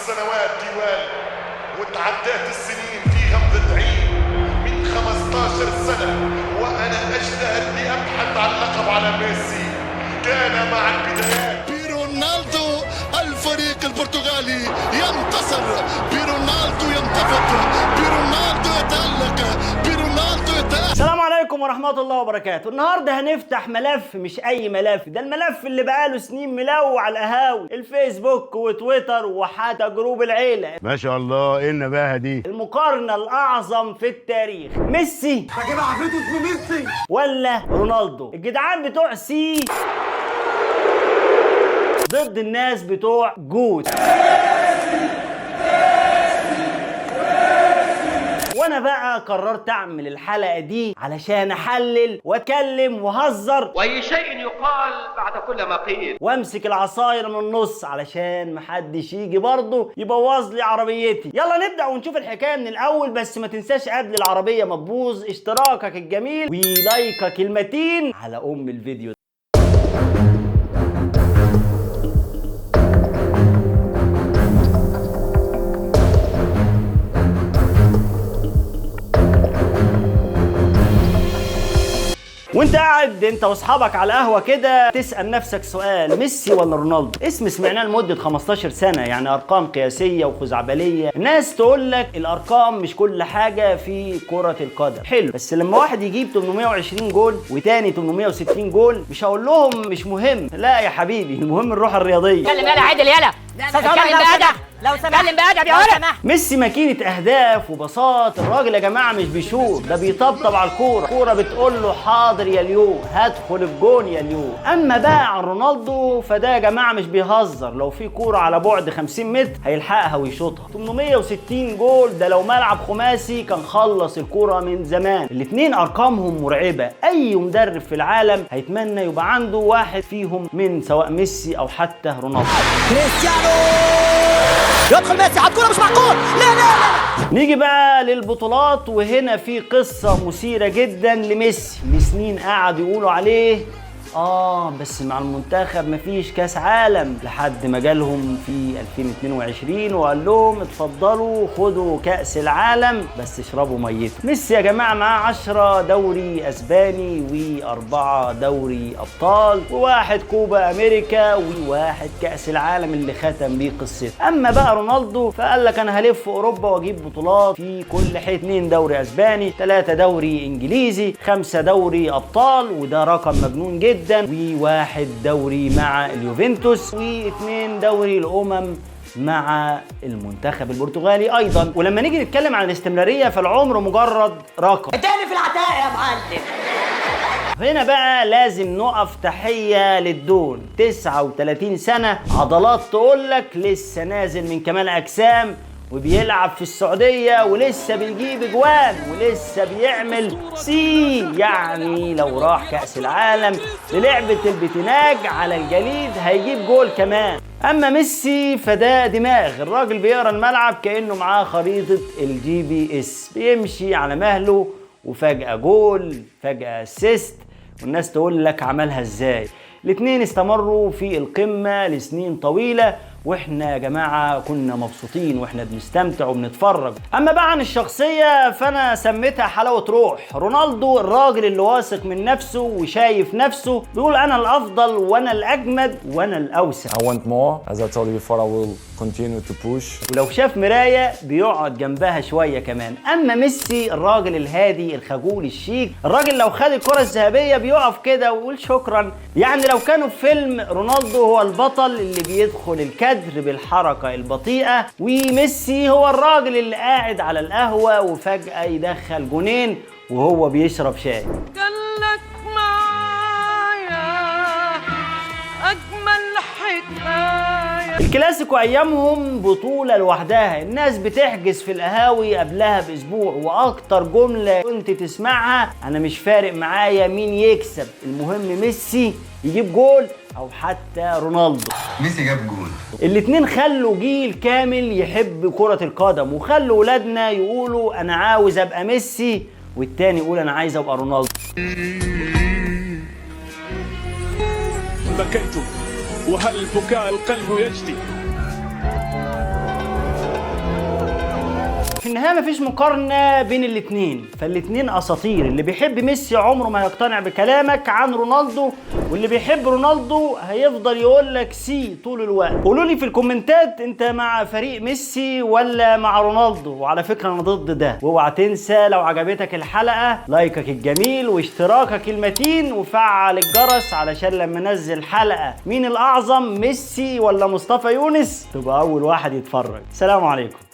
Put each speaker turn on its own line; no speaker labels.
السنوات ديوان، وتعديت السنين في غمضة عين. من 15 سنة وأنا أجتهد لأبحث عن لقب على ميسي. كان مع البدايات
برونالدو الفريق البرتغالي ينتصر، برونالدو ينتفض، برونالدو يتألق، برونالدو يتألق.
السلام عليكم ورحمة الله وبركاته. النهارده هنفتح ملف، مش أي ملف، ده الملف اللي بقاله سنين ملوع على القهاوي، الفيسبوك وتويتر وحتى جروب العيلة.
ما شاء الله، ايه النباهة دي؟
المقارنة الأعظم في التاريخ، ميسي
كده عفريته اسمه ميسي
ولا رونالدو؟ الجدعان بتوع سي ضد الناس بتوع جوت. وانا بقى قررت اعمل الحلقة دي علشان احلل واتكلم وهزر
واي شيء يقال بعد كل ما قيل،
وامسك العصاير من النص علشان محدش يجي برضه يبوظ لي عربيتي. يلا نبدأ ونشوف الحكاية من الاول، بس ما تنساش قبل العربية ما تبوظ اشتراكك الجميل ولايكك المتين على الفيديو. وانت قاعد انت واصحابك على القهوه كده تسال نفسك سؤال، ميسي ولا رونالدو؟ اسم سمعناه لمده 15 سنه، يعني ارقام قياسيه وخزعبليه. الناس تقول لك الارقام مش كل حاجه في كره القدم، حلو، بس لما واحد يجيب 820 جول وتاني 860 جول مش هقول لهم مش مهم، لا يا حبيبي، المهم الروح الرياضيه.
اتكلم يالا عادل يالا، اتكلم بأدب، لو سمحت اتكلم بأدب يا ولد.
ميسي ماكينة اهداف وبساط، الراجل يا جماعه مش بيشوط، ده بيطبطب على الكوره بتقول له حاضر يا اليوم، هدخل الجون يا اليوم. اما بقى عن رونالدو فده يا جماعه مش بيهزر، لو في كوره على بعد 50 متر هيلحقها ويشوطها. 860 جول، ده لو ملعب خماسي كان خلص الكوره من زمان. الاثنين ارقامهم مرعبه، اي مدرب في العالم هيتمنى يبقى عنده واحد فيهم، من سواء ميسي او حتى رونالدو.
كريستيانو يدخل ميسي على الكوره، مش معقول، لا لا لا.
نيجي بقى للبطولات، وهنا في قصة مثيرة جدا لميسي. لسنين قعدوا يقولوا عليه بس مع المنتخب مفيش كاس عالم، لحد ما جالهم في 2022 وقال لهم اتفضلوا خدوا كاس العالم بس اشربوا ميته. ميسي يا جماعه معاه 10 دوري اسباني و4 دوري ابطال و1 كوبا امريكا و1 كاس العالم اللي ختم بيه قصته. اما بقى رونالدو فقال لك انا هلف في اوروبا واجيب بطولات في كل حته، 2 دوري اسباني، 3 دوري انجليزي، 5 دوري ابطال، وده رقم مجنون جدا، و1 دوري مع اليوفنتوس، و2 دوري الامم مع المنتخب البرتغالي ايضا. ولما نيجي نتكلم عن الاستمراريه فالعمر مجرد رقم.
اداني في العتاق يا معلم.
هنا بقى لازم نقف تحية للدون، 39 سنة، عضلات تقولك لسه نازل من كمال أجسام، وبيلعب في السعودية ولسه بيجيب اجوان ولسه بيعمل يعني لو راح كأس العالم للعبة البتناج على الجليد هيجيب جول كمان. اما ميسي فده دماغ، الراجل بيقرا الملعب كأنه معاه خريطة الGPS، بيمشي على مهله، وفجأة جول، فجأة اسيست، والناس تقول لك عملها ازاي. الاتنين استمروا في القمة لسنين طويلة، واحنا يا جماعه كنا مبسوطين واحنا بنستمتع وبنتفرج. اما بقى عن الشخصيه فانا سميتها حلاوه روح. رونالدو الراجل اللي واثق من نفسه وشايف نفسه، بيقول انا الافضل وانا الاجمد وانا الاوسع.
I want more. As I told you before, I will continue to push.
ولو شاف مرايه بيقعد جنبها شويه كمان. اما ميسي الراجل الهادي الخجول الشيك، الراجل لو خد الكره الذهبيه بيقف كده ويقول شكرا. يعني لو كانوا في فيلم رونالدو هو البطل اللي بيدخل الكادر بالحركة البطيئة، وميسي هو الراجل اللي قاعد على القهوة وفجأة يدخل جونين وهو بيشرب شاي.
قالك معايا أجمل حكاية.
الكلاسيكو ايامهم بطولة لوحدها، الناس بتحجز في القهاوي قبلها باسبوع، واكتر جملة كنت تسمعها انا مش فارق معايا مين يكسب، المهم ميسي يجيب جول او حتى رونالدو.
ميسي جاب جول.
الاتنين خلوا جيل كامل يحب كرة القدم، وخلوا ولادنا يقولوا انا عاوز ابقى ميسي، والتاني يقول انا عايز ابقى رونالدو.
بكيت وهل بكاء القلب يجدي.
الحقيقه مفيش مقارنه بين الاتنين، فالاتنين اساطير. اللي بيحب ميسي عمره ما هيقتنع بكلامك عن رونالدو، واللي بيحب رونالدو هيفضل يقول لك سي طول الوقت. قولوا لي في الكومنتات انت مع فريق ميسي ولا مع رونالدو، وعلى فكره انا ضد ده. واوعى تنسى لو عجبتك الحلقه لايكك الجميل واشتراكك المتين وفعل الجرس علشان لما انزل حلقه مين الاعظم ميسي ولا مصطفى يونس تبقى اول واحد يتفرج. سلام عليكم.